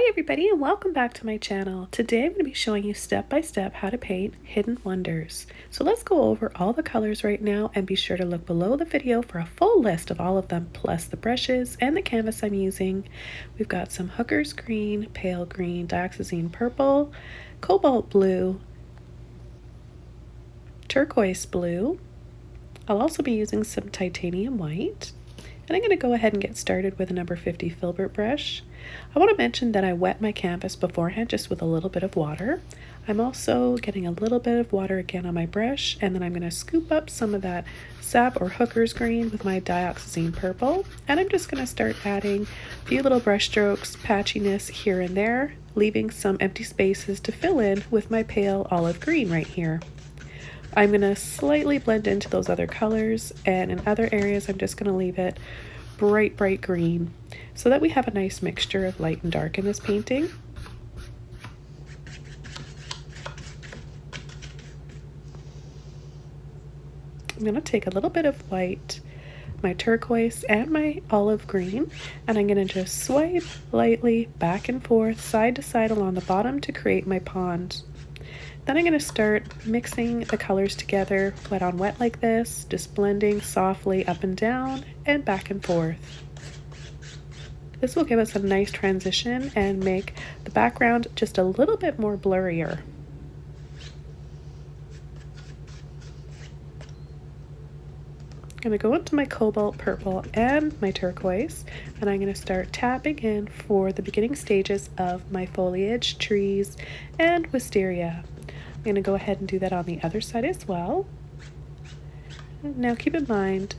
Hi everybody and welcome back to my channel. Today I'm going to be showing you step by step how to paint Hidden Wonders. So let's go over all the colors right now and be sure to look below the video for a full list of all of them plus the brushes and the canvas I'm using. We've got some Hooker's Green, Pale Green, Dioxazine Purple, Cobalt Blue, Turquoise Blue. I'll also be using some Titanium White. And I'm going to go ahead and get started with a number 50 filbert brush. I want to mention that I wet my canvas beforehand just with a little bit of water. I'm also getting a little bit of water again on my brush, and then I'm going to scoop up some of that sap or Hooker's Green with my Dioxazine Purple, and I'm just going to start adding a few little brush strokes, patchiness here and there, leaving some empty spaces to fill in with my pale olive green right here. I'm going to slightly blend into those other colors, and in other areas I'm just going to leave it bright green so that we have a nice mixture of light and dark in this painting. I'm going to take a little bit of white, my turquoise, and my olive green, and I'm going to just swipe lightly back and forth, side to side along the bottom to create my pond. Then I'm going to start mixing the colors together, wet on wet like this, just blending softly up and down and back and forth. This will give us a nice transition and make the background just a little bit more blurrier. I'm going to go into my cobalt purple and my turquoise, and I'm going to start tapping in for the beginning stages of my foliage, trees, and wisteria. I'm going to go ahead and do that on the other side as well. Now keep in mind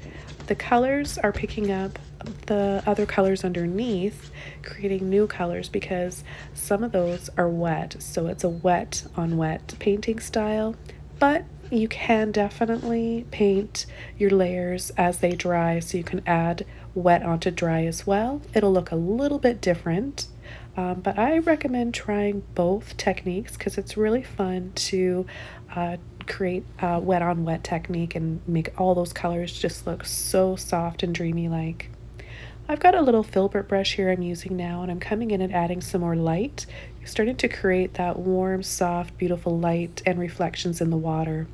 the colors are picking up the other colors underneath, creating new colors because some of those are wet, so it's a wet on wet painting style, but you can definitely paint your layers as they dry, so you can add wet onto dry as well. It'll look a little bit different. But I recommend trying both techniques because it's really fun to create a wet on wet technique and make all those colors just look so soft and dreamy like. I've got a little filbert brush here I'm using now, and I'm coming in and adding some more light, starting to create that warm, soft, beautiful light and reflections in the water,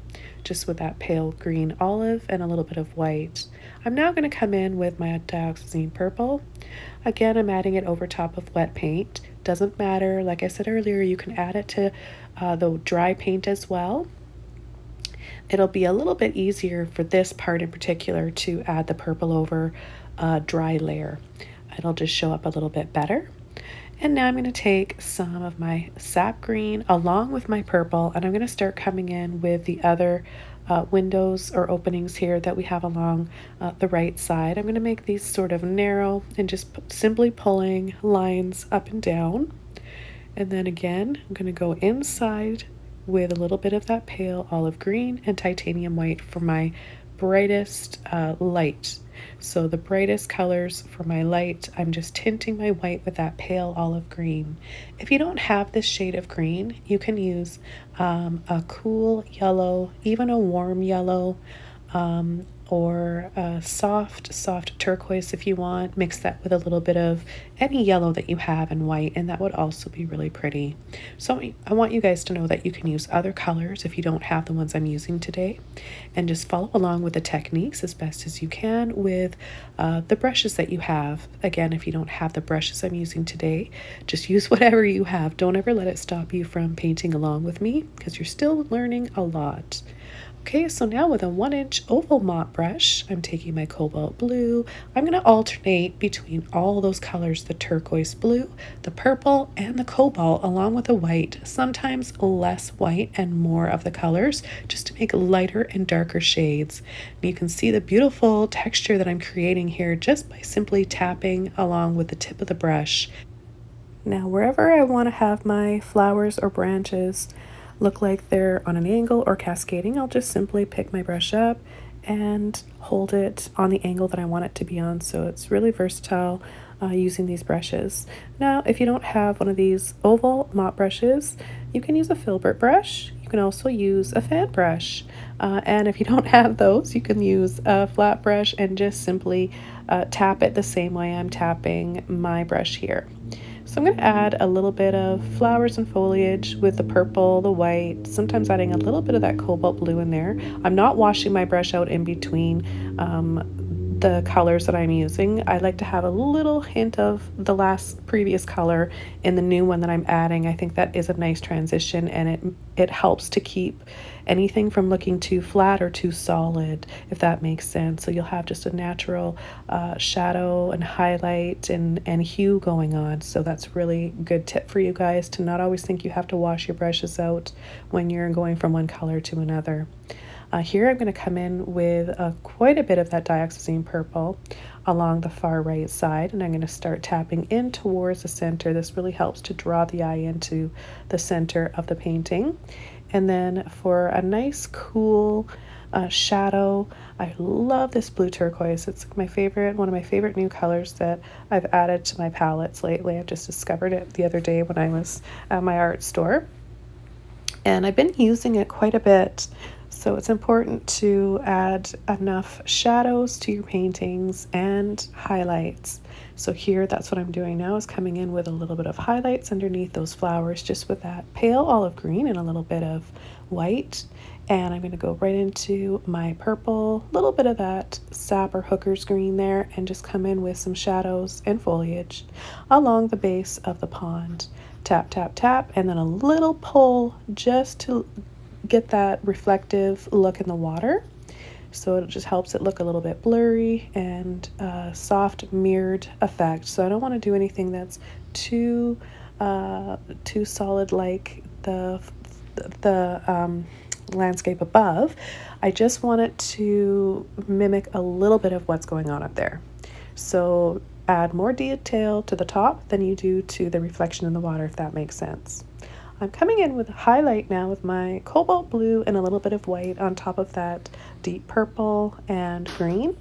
just with that pale green olive and a little bit of white. I'm now going to come in with my Dioxazine Purple. Again, I'm adding it over top of wet paint. Doesn't matter, like I said earlier, you can add it to the dry paint as well. It'll be a little bit easier for this part in particular to add the purple over a dry layer. It'll just show up a little bit better. And now I'm going to take some of my sap green along with my purple, and I'm going to start coming in with the other windows or openings here that we have along the right side. I'm going to make these sort of narrow and just simply pulling lines up and down. And then again, I'm going to go inside with a little bit of that pale olive green and titanium white for my brightest light. So the brightest colors for my light, I'm just tinting my white with that pale olive green. If you don't have this shade of green, you can use a cool yellow, even a warm yellow, or a soft turquoise if you want. Mix that with a little bit of any yellow that you have in white, and that would also be really pretty. So I want you guys to know that you can use other colors if you don't have the ones I'm using today, and just follow along with the techniques as best as you can with the brushes that you have. Again, if you don't have the brushes I'm using today, just use whatever you have. Don't ever let it stop you from painting along with me because you're still learning a lot. Okay, so now with a 1-inch oval mop brush, I'm taking my cobalt blue. I'm going to alternate between all those colors, the turquoise blue, the purple, and the cobalt, along with the white, sometimes less white and more of the colors, just to make lighter and darker shades. And you can see the beautiful texture that I'm creating here just by simply tapping along with the tip of the brush. Now, wherever I want to have my flowers or branches look like they're on an angle or cascading, I'll just simply pick my brush up and hold it on the angle that I want it to be on. So it's really versatile using these brushes. Now, if you don't have one of these oval mop brushes, you can use a filbert brush. You can also use a fan brush. And if you don't have those, you can use a flat brush and just simply tap it the same way I'm tapping my brush here. So I'm going to add a little bit of flowers and foliage with the purple, the white, sometimes adding a little bit of that cobalt blue in there. I'm not washing my brush out in between the colors that I'm using. I like to have a little hint of the previous color in the new one that I'm adding. I think that is a nice transition, and it helps to keep anything from looking too flat or too solid, if that makes sense. So you'll have just a natural shadow and highlight and hue going on. So that's really good tip for you guys, to not always think you have to wash your brushes out when you're going from one color to another. Here I'm going to come in with quite a bit of that dioxazine purple along the far right side, and I'm going to start tapping in towards the center. This really helps to draw the eye into the center of the painting. And then for a nice cool shadow, I love this blue turquoise. It's my favorite, one of my favorite new colors that I've added to my palettes lately. I just discovered it the other day when I was at my art store, and I've been using it quite a bit. So it's important to add enough shadows to your paintings and highlights. So here, that's what I'm doing now, is coming in with a little bit of highlights underneath those flowers, just with that pale olive green and a little bit of white. And I'm going to go right into my purple, little bit of that sap or hooker's green there, and just come in with some shadows and foliage along the base of the pond. Tap, tap, tap, and then a little pull just to get that reflective look in the water. So it just helps it look a little bit blurry and soft mirrored effect. So I don't want to do anything that's too solid like the landscape above. I just want it to mimic a little bit of what's going on up there. So add more detail to the top than you do to the reflection in the water, if that makes sense. I'm coming in with a highlight now with my cobalt blue and a little bit of white on top of that deep purple and green.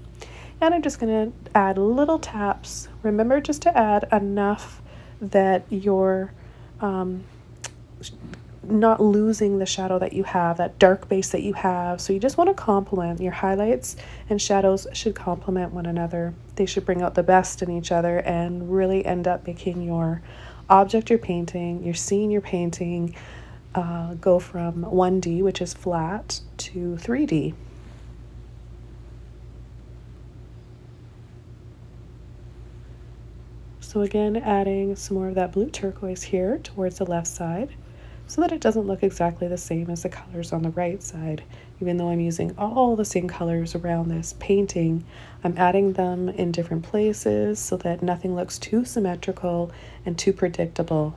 And I'm just going to add little taps. Remember just to add enough that you're not losing the shadow that you have, that dark base that you have. So you just want to complement. Your highlights and shadows should complement one another. They should bring out the best in each other and really end up making your object you're painting, your scene you're painting, go from 1D, which is flat, to 3D. So again, adding some more of that blue turquoise here towards the left side, so that it doesn't look exactly the same as the colors on the right side. Even though I'm using all the same colors around this painting, I'm adding them in different places so that nothing looks too symmetrical and too predictable.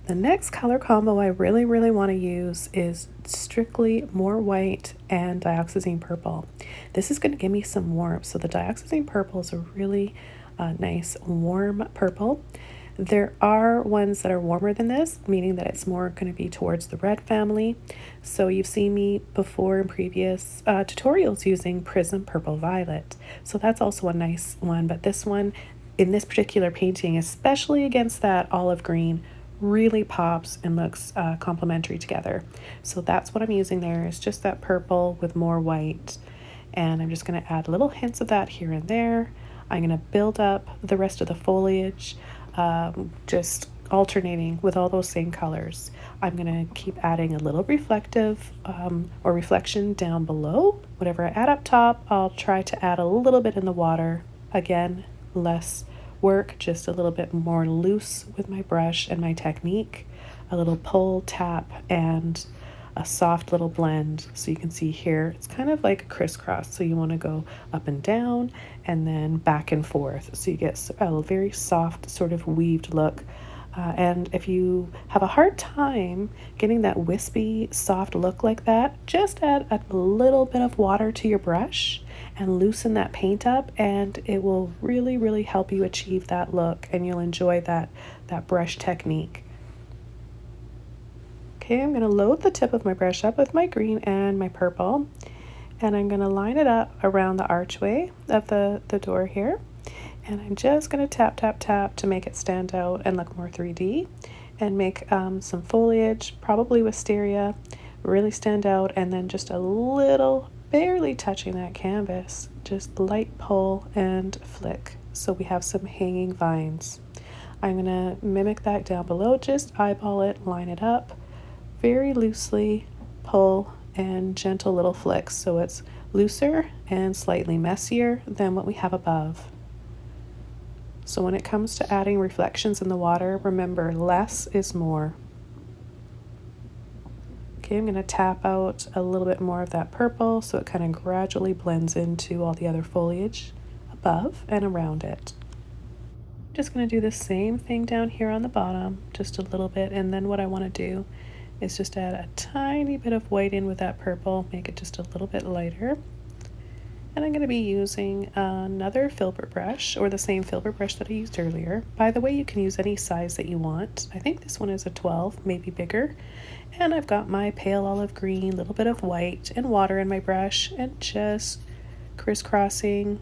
The next color combo I really want to use is strictly more white and dioxazine purple. This is going to give me some warmth. So the dioxazine purple is a really nice warm purple. There are ones that are warmer than this, meaning that it's more going to be towards the red family. So you've seen me before in previous tutorials using Prism Purple Violet. So that's also a nice one, but this one in this particular painting, especially against that olive green, really pops and looks complementary together. So that's what I'm using there, is just that purple with more white. And I'm just going to add little hints of that here and there. I'm going to build up the rest of the foliage, just alternating with all those same colors. I'm going to keep adding a little reflective or reflection down below. Whatever I add up top, I'll try to add a little bit in the water. Again, less work, just a little bit more loose with my brush and my technique. A little pull, tap, and a soft little blend. So you can see here, it's kind of like a crisscross. So you want to go up and down and then back and forth. So you get a very soft sort of weaved look. And if you have a hard time getting that wispy, soft look like that, just add a little bit of water to your brush and loosen that paint up, and it will really help you achieve that look, and you'll enjoy that brush technique. Okay, I'm going to load the tip of my brush up with my green and my purple, and I'm going to line it up around the archway of the door here. And I'm just going to tap, tap, tap to make it stand out and look more 3D, and make some foliage, probably wisteria, really stand out, and then just a little, barely touching that canvas, just light pull and flick. So we have some hanging vines. I'm going to mimic that down below, just eyeball it, line it up, very loosely pull and gentle little flicks, so it's looser and slightly messier than what we have above. So when it comes to adding reflections in the water, remember, less is more. Okay, I'm going to tap out a little bit more of that purple so it kind of gradually blends into all the other foliage above and around it. I'm just going to do the same thing down here on the bottom, just a little bit, and then what I want to do is just add a tiny bit of white in with that purple, make it just a little bit lighter. And I'm going to be using another filbert brush, or the same filbert brush that I used earlier. By the way, you can use any size that you want. I think this one is a 12, maybe bigger. And I've got my pale olive green, little bit of white and water in my brush, and just crisscrossing,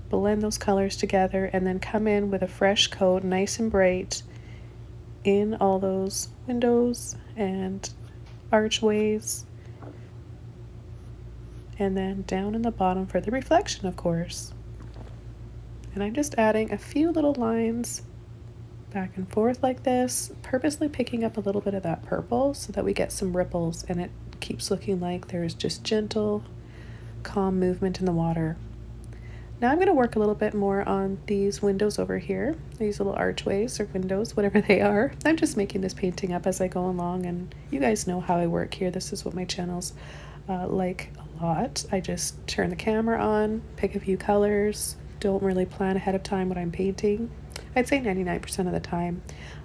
blend those colors together, and then come in with a fresh coat, nice and bright, in all those windows and archways, and then down in the bottom for the reflection, of course. And I'm just adding a few little lines back and forth like this, purposely picking up a little bit of that purple so that we get some ripples and it keeps looking like there's just gentle, calm movement in the water. Now I'm going to work a little bit more on these windows over here, these little archways or windows, whatever they are. I'm just making this painting up as I go along, and you guys know how I work here. This is what my channel's like a lot. I just turn the camera on, pick a few colors, don't really plan ahead of time what I'm painting. I'd say 99% of the time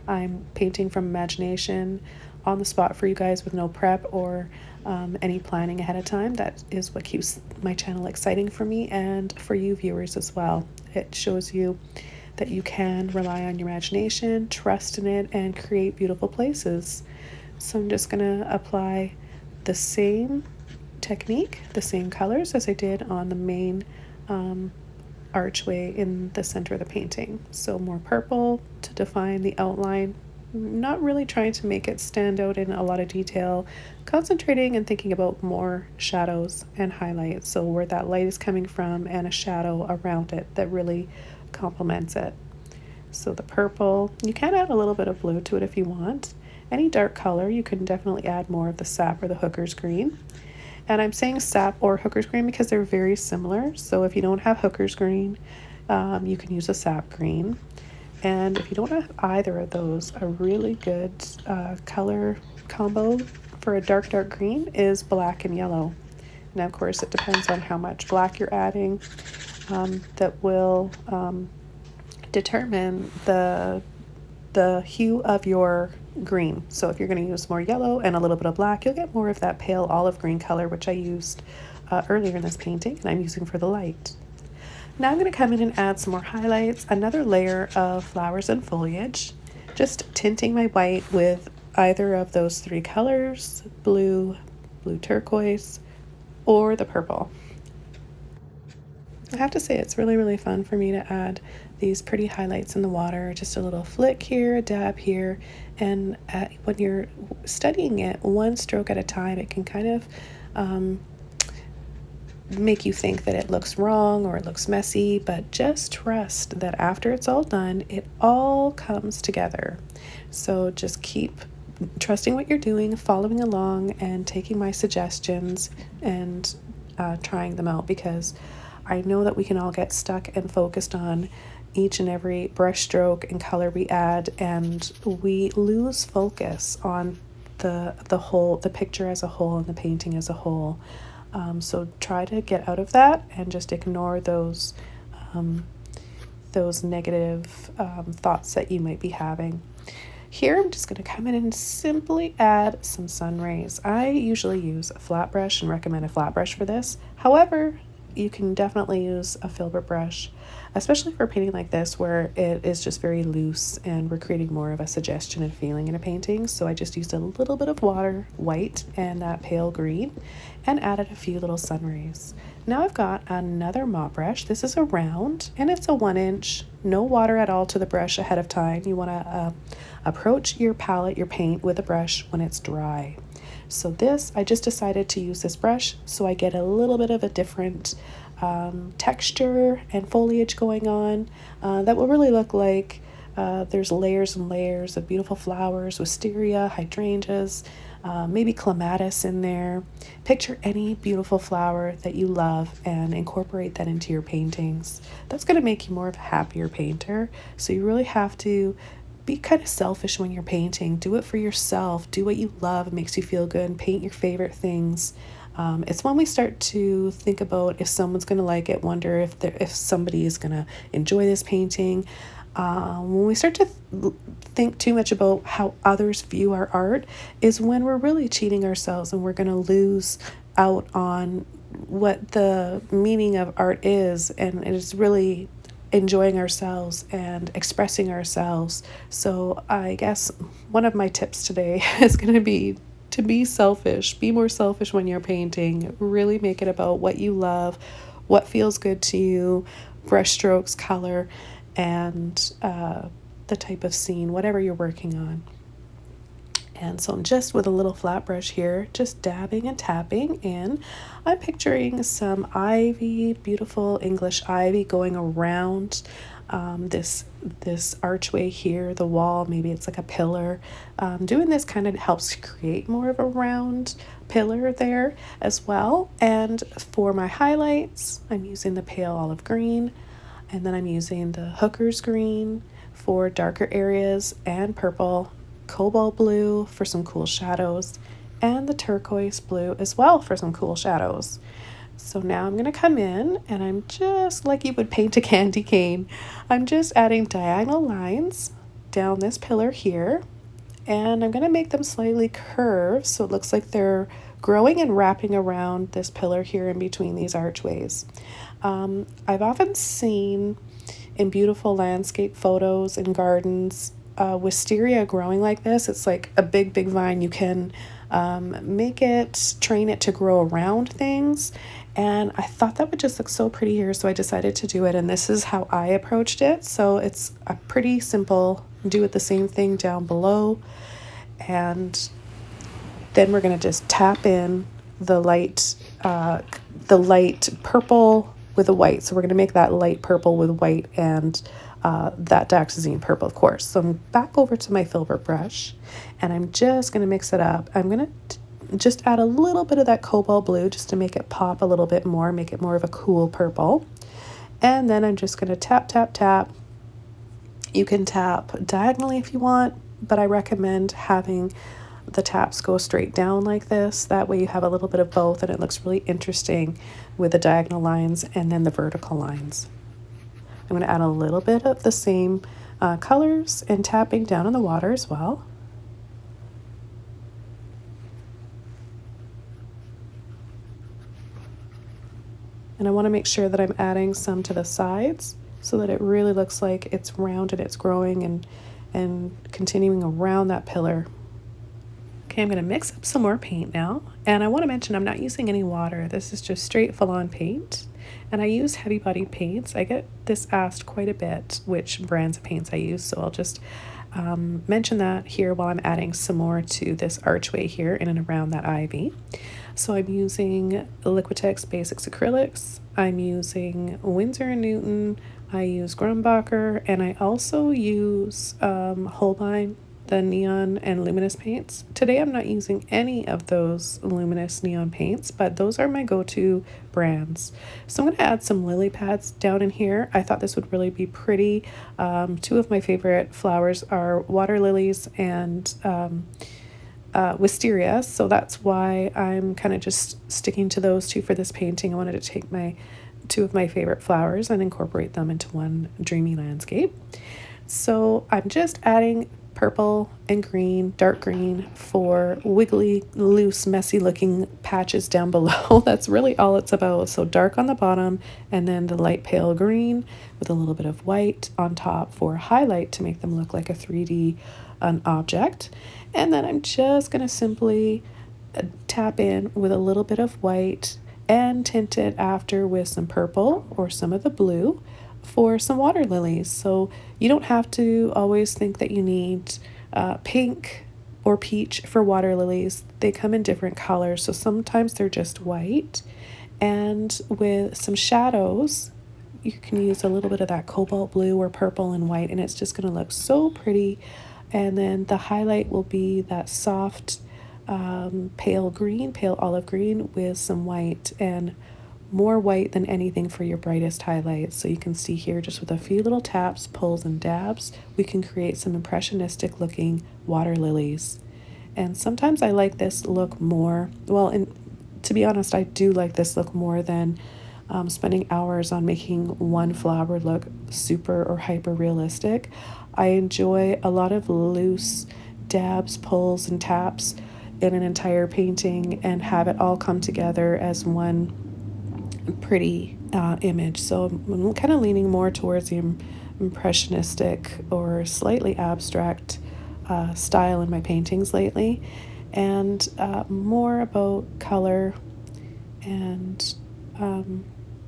I'm painting from imagination, on the spot for you guys with no prep or any planning ahead of time. That is what keeps my channel exciting for me and for you viewers as well. It shows you that you can rely on your imagination, trust in it, and create beautiful places. So I'm just gonna apply the same technique, the same colors as I did on the main archway in the center of the painting. So more purple to define the outline, not really trying to make it stand out in a lot of detail, concentrating and thinking about more shadows and highlights, so where that light is coming from and a shadow around it that really complements it. So the purple, you can add a little bit of blue to it if you want. Any dark color, you can definitely add more of the sap or the hooker's green. And I'm saying sap or hooker's green because they're very similar. So if you don't have hooker's green, you can use a sap green. And if you don't have either of those, a really good color combo for a dark green is black and yellow. Now, of course, it depends on how much black you're adding. That will determine the hue of your green. So if you're going to use more yellow and a little bit of black, you'll get more of that pale olive green color, which I used earlier in this painting, and I'm using for the light. Now I'm going to come in and add some more highlights, another layer of flowers and foliage, just tinting my white with either of those three colors, blue, blue turquoise, or the purple. I have to say it's really fun for me to add these pretty highlights in the water, just a little flick here, a dab here, and when you're studying it one stroke at a time, it can kind of make you think that it looks wrong or it looks messy, but just trust that after it's all done, it all comes together. So just keep trusting what you're doing, following along, and taking my suggestions and trying them out, because I know that we can all get stuck and focused on each and every brush stroke and color we add, and we lose focus on the whole, the picture as a whole and the painting as a whole. So try to get out of that and just ignore those negative thoughts that you might be having. Here I'm just going to come in and simply add some sun rays. I usually use a flat brush and recommend a flat brush for this. However, you can definitely use a filbert brush, especially for painting like this where it is just very loose and we're creating more of a suggestion and feeling in a painting. So I just used a little bit of water, white, and that pale green, and added a few little sun rays. Now I've got another mop brush. This is a round and it's a 1-inch, no water at all to the brush ahead of time. You want to approach your palette, your paint, with a brush when it's dry. So this, I just decided to use this brush so I get a little bit of a different texture and foliage going on that will really look like There's layers and layers of beautiful flowers, wisteria, hydrangeas, maybe clematis in there. Picture any beautiful flower that you love and incorporate that into your paintings. That's going to make you more of a happier painter. So you really have to be kind of selfish when you're painting. Do it for yourself. Do what you love. It makes you feel good, and paint your favorite things. It's when we start to think about if someone's going to like it, wonder if somebody is going to enjoy this painting. When we start to think too much about how others view our art is when we're really cheating ourselves, and we're going to lose out on what the meaning of art is, and it is really enjoying ourselves and expressing ourselves. So I guess one of my tips today is going to be selfish. Be more selfish when you're painting. Really make it about what you love, what feels good to you, brush strokes, color, and the type of scene, whatever you're working on. And so I'm just with a little flat brush here, just dabbing and tapping in. I'm picturing some ivy, beautiful English ivy going around this archway here, the wall. Maybe it's like a pillar. Doing this kind of helps create more of a round pillar there as well. And for my highlights, I'm using the pale olive green, and then I'm using the hooker's green for darker areas, and purple, cobalt blue for some cool shadows, and the turquoise blue as well for some cool shadows. So now I'm going to come in, and I'm just like you would paint a candy cane. I'm just adding diagonal lines down this pillar here, and I'm going to make them slightly curved so it looks like they're growing and wrapping around this pillar here in between these archways. I've often seen in beautiful landscape photos and gardens wisteria growing like this. It's like a big vine. You can train it to grow around things, and I thought that would just look so pretty here, so I decided to do it, and this is how I approached it. So it's a pretty simple. Do it the same thing down below, and then we're going to just tap in the light purple with the white. So we're going to make that light purple with white and that Dioxazine purple, of course. So I'm back over to my filbert brush, and I'm just going to mix it up. I'm going to just add a little bit of that cobalt blue just to make it pop a little bit more, make it more of a cool purple. And then I'm just going to tap, tap, tap. You can tap diagonally if you want, but I recommend having the taps go straight down like this. That way you have a little bit of both, and it looks really interesting with the diagonal lines and then the vertical lines. I'm going to add a little bit of the same colors and tapping down in the water as well. And I want to make sure that I'm adding some to the sides so that it really looks like it's round and it's growing and continuing around that pillar. Okay, I'm going to mix up some more paint now. And I want to mention I'm not using any water. This is just straight full-on paint. And I use heavy-bodied paints. I get this asked quite a bit which brands of paints I use, so I'll just mention that here while I'm adding some more to this archway here in and around that ivy. So I'm using Liquitex Basics Acrylics. I'm using Winsor & Newton. I use Grumbacher, and I also use Holbein, the neon and luminous paints. Today I'm not using any of those luminous neon paints, but those are my go-to brands. So I'm going to add some lily pads down in here. I thought this would really be pretty. Two of my favorite flowers are water lilies and wisteria, so that's why I'm kind of just sticking to those two for this painting. I wanted to take my two of my favorite flowers and incorporate them into one dreamy landscape. So I'm just adding purple and green, dark green for wiggly, loose, messy looking patches down below. That's really all it's about. So dark on the bottom, and then the light pale green with a little bit of white on top for highlight to make them look like a 3D object. And then I'm just going to simply tap in with a little bit of white and tint it after with some purple or some of the blue for some water lilies. So you don't have to always think that you need pink or peach for water lilies. They come in different colors, so sometimes they're just white. And with some shadows, you can use a little bit of that cobalt blue or purple and white, and it's just going to look so pretty. And then the highlight will be that soft pale green, pale olive green with some white, and more white than anything for your brightest highlights. So you can see here, just with a few little taps, pulls, and dabs, we can create some impressionistic looking water lilies. And sometimes I like this look more, well, and to be honest, I do like this look more than spending hours on making one flower look super or hyper realistic. I enjoy a lot of loose dabs, pulls, and taps in an entire painting and have it all come together as one pretty image. So I'm kind of leaning more towards the impressionistic or slightly abstract style in my paintings lately, and more about color and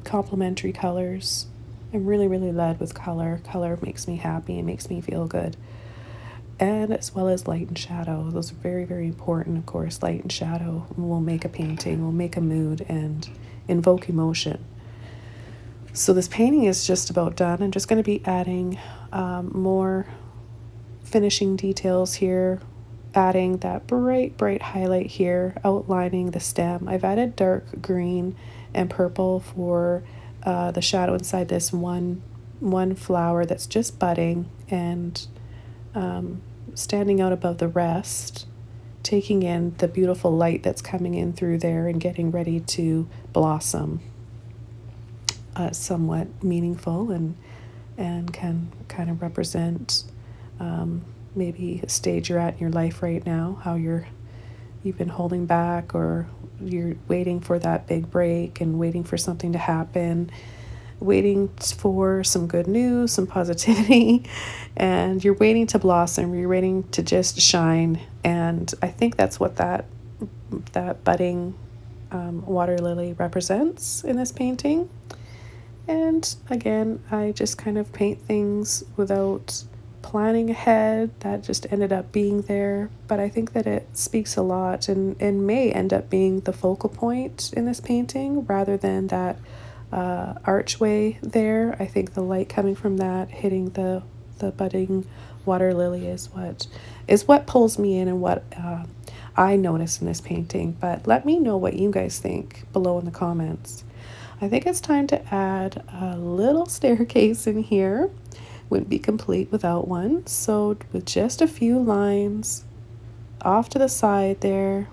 complementary colors. I'm really led with color. Color makes me happy and makes me feel good. And as well as light and shadow. Those are very important, of course. Light and shadow will make a painting, will make a mood, and invoke emotion. So this painting is just about done. I'm just going to be adding more finishing details here, adding that bright highlight here, outlining the stem. I've added dark green and purple for the shadow inside this one flower that's just budding and standing out above the rest, taking in the beautiful light that's coming in through there and getting ready to blossom. Somewhat meaningful and can kind of represent maybe a stage you're at in your life right now, how you've been holding back, or you're waiting for that big break and waiting for something to happen, waiting for some good news, some positivity, and you're waiting to blossom, you're waiting to just shine. And I think that's what that budding water lily represents in this painting. And again, I just kind of paint things without planning ahead. That just ended up being there, but I think that it speaks a lot and may end up being the focal point in this painting rather than that archway there. I think the light coming from that hitting the budding water lily is what pulls me in and what I notice in this painting. But let me know what you guys think below in the comments. I think it's time to add a little staircase in here. Wouldn't be complete without one. So with just a few lines off to the side there,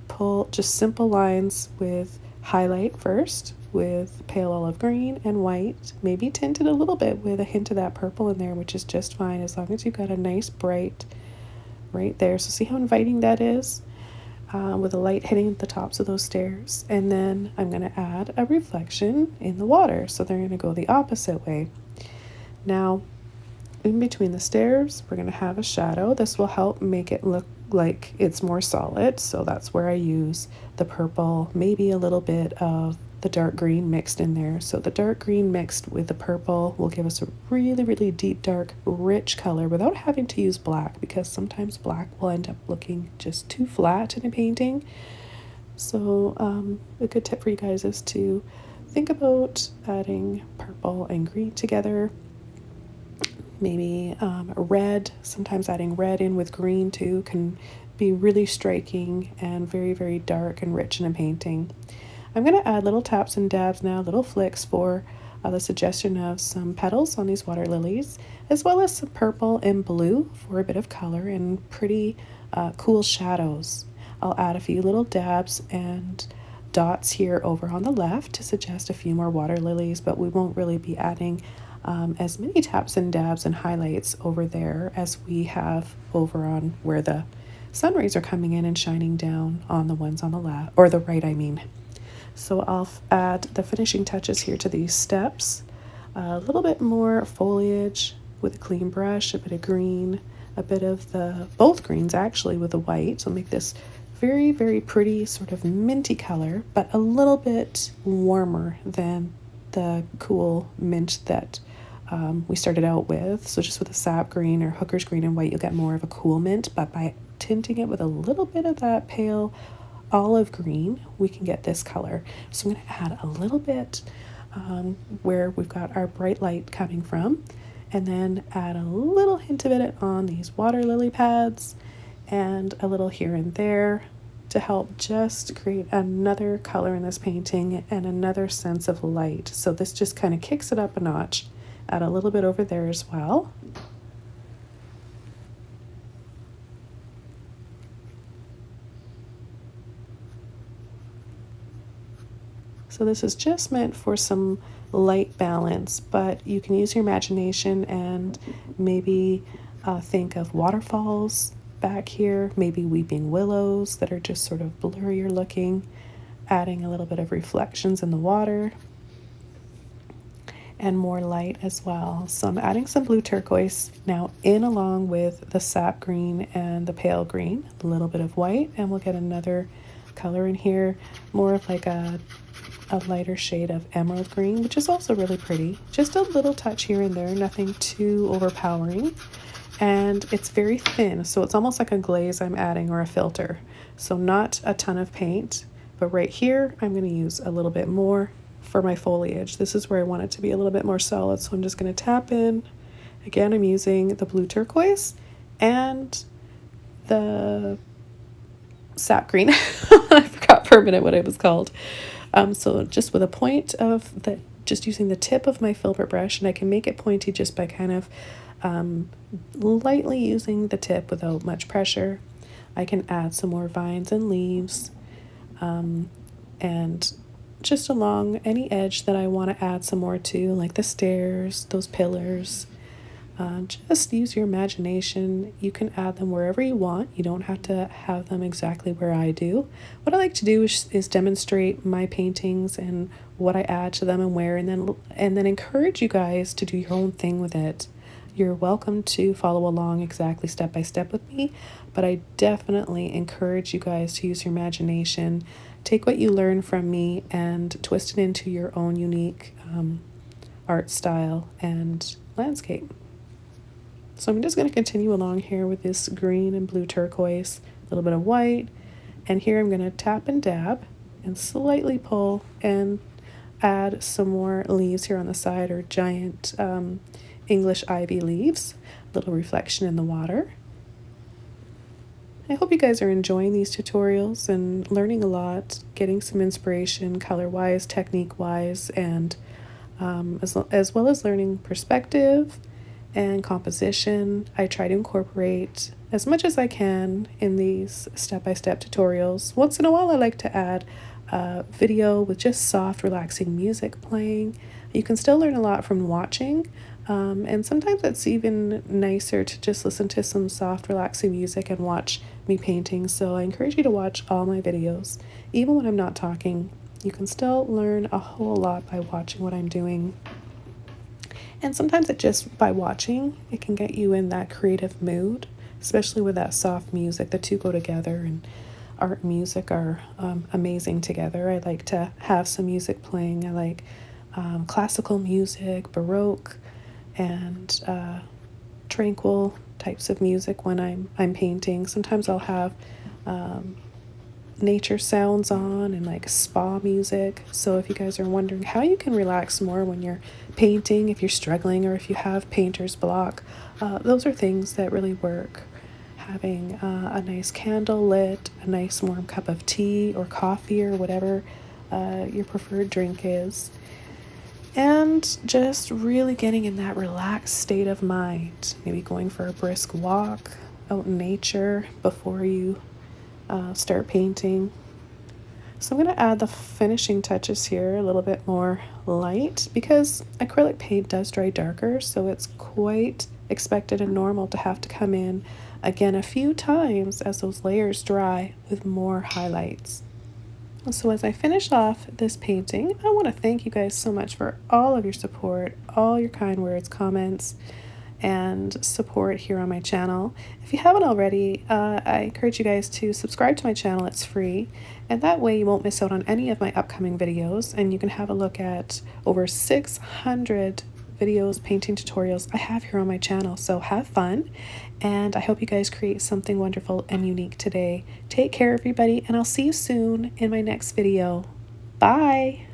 pull just simple lines with highlight first with pale olive green and white, maybe tinted a little bit with a hint of that purple in there, which is just fine as long as you've got a nice bright right there. So see how inviting that is? With the light hitting the tops of those stairs. And then I'm going to add a reflection in the water, so they're going to go the opposite way. Now in between the stairs we're going to have a shadow. This will help make it look like it's more solid, so that's where I use the purple, maybe a little bit of the dark green mixed in there. So the dark green mixed with the purple will give us a really deep, dark, rich color without having to use black, because sometimes black will end up looking just too flat in a painting. So a good tip for you guys is to think about adding purple and green together. Maybe red, sometimes adding red in with green too can be really striking and very dark and rich in a painting. I'm going to add little taps and dabs now, little flicks for the suggestion of some petals on these water lilies, as well as some purple and blue for a bit of color and pretty cool shadows. I'll add a few little dabs and dots here over on the left to suggest a few more water lilies, but we won't really be adding as many taps and dabs and highlights over there as we have over on where the sun rays are coming in and shining down on the ones on the left, or the right, I mean. So I'll add the finishing touches here to these steps. A little bit more foliage with a clean brush, a bit of green, a bit of both greens actually with the white. So make this very pretty sort of minty color, but a little bit warmer than the cool mint that we started out with. So just with a sap green or hooker's green and white, you'll get more of a cool mint, but by tinting it with a little bit of that pale olive green, we can get this color. So I'm going to add a little bit where we've got our bright light coming from, and then add a little hint of it on these water lily pads and a little here and there to help just create another color in this painting and another sense of light. So this just kind of kicks it up a notch. Add a little bit over there as well. So this is just meant for some light balance, but you can use your imagination and maybe think of waterfalls back here, maybe weeping willows that are just sort of blurrier looking, adding a little bit of reflections in the water and more light as well. So I'm adding some blue turquoise now in along with the sap green and the pale green, a little bit of white, and we'll get another color in here, more of like a lighter shade of emerald green, which is also really pretty. Just a little touch here and there, nothing too overpowering. And it's very thin, so it's almost like a glaze I'm adding or a filter. So not a ton of paint, but right here I'm going to use a little bit more for my foliage. This is where I want it to be a little bit more solid, so I'm just going to tap in. Again, I'm using the blue turquoise and the sap green. I forgot for a minute what it was called. So just with a point of the, just using the tip of my filbert brush, and I can make it pointy just by kind of lightly using the tip without much pressure. I can add some more vines and leaves, and just along any edge that I want to add some more to, like the stairs, those pillars. Just use your imagination. You can add them wherever you want. You don't have to have them exactly where I do. What I like to do is demonstrate my paintings and what I add to them and where, and then encourage you guys to do your own thing with it. You're welcome to follow along exactly step by step with me, but I definitely encourage you guys to use your imagination. Take what you learn from me and twist it into your own unique art style and landscape. So I'm just going to continue along here with this green and blue turquoise, a little bit of white, and here I'm going to tap and dab and slightly pull and add some more leaves here on the side, or giant English ivy leaves, little reflection in the water. I hope you guys are enjoying these tutorials and learning a lot, getting some inspiration color-wise, technique-wise, and as well as learning perspective and composition. I try to incorporate as much as I can in these step-by-step tutorials. Once in a while I like to add a video with just soft, relaxing music playing. You can still learn a lot from watching, and sometimes it's even nicer to just listen to some soft, relaxing music and watch me painting. So I encourage you to watch all my videos. Even when I'm not talking, you can still learn a whole lot by watching what I'm doing. And sometimes it just, by watching, it can get you in that creative mood, especially with that soft music. The two go together, and art and music are amazing together. I like to have some music playing. I like classical music, Baroque, and tranquil types of music when I'm painting. Sometimes I'll have nature sounds on and like spa music. So if you guys are wondering how you can relax more when you're painting, if you're struggling, or if you have painter's block, those are things that really work. Having a nice candle lit, a nice warm cup of tea or coffee or whatever your preferred drink is, and just really getting in that relaxed state of mind. Maybe going for a brisk walk out in nature before you start painting. So I'm going to add the finishing touches here, a little bit more light, because acrylic paint does dry darker, so it's quite expected and normal to have to come in again a few times as those layers dry with more highlights. So as I finish off this painting, I want to thank you guys so much for all of your support, all your kind words, comments, and support here on my channel. If you haven't already, I encourage you guys to subscribe to my channel. It's free, and that way you won't miss out on any of my upcoming videos, and you can have a look at over 600 videos, painting tutorials I have here on my channel. So have fun, and I hope you guys create something wonderful and unique today. Take care, everybody, and I'll see you soon in my next video. Bye!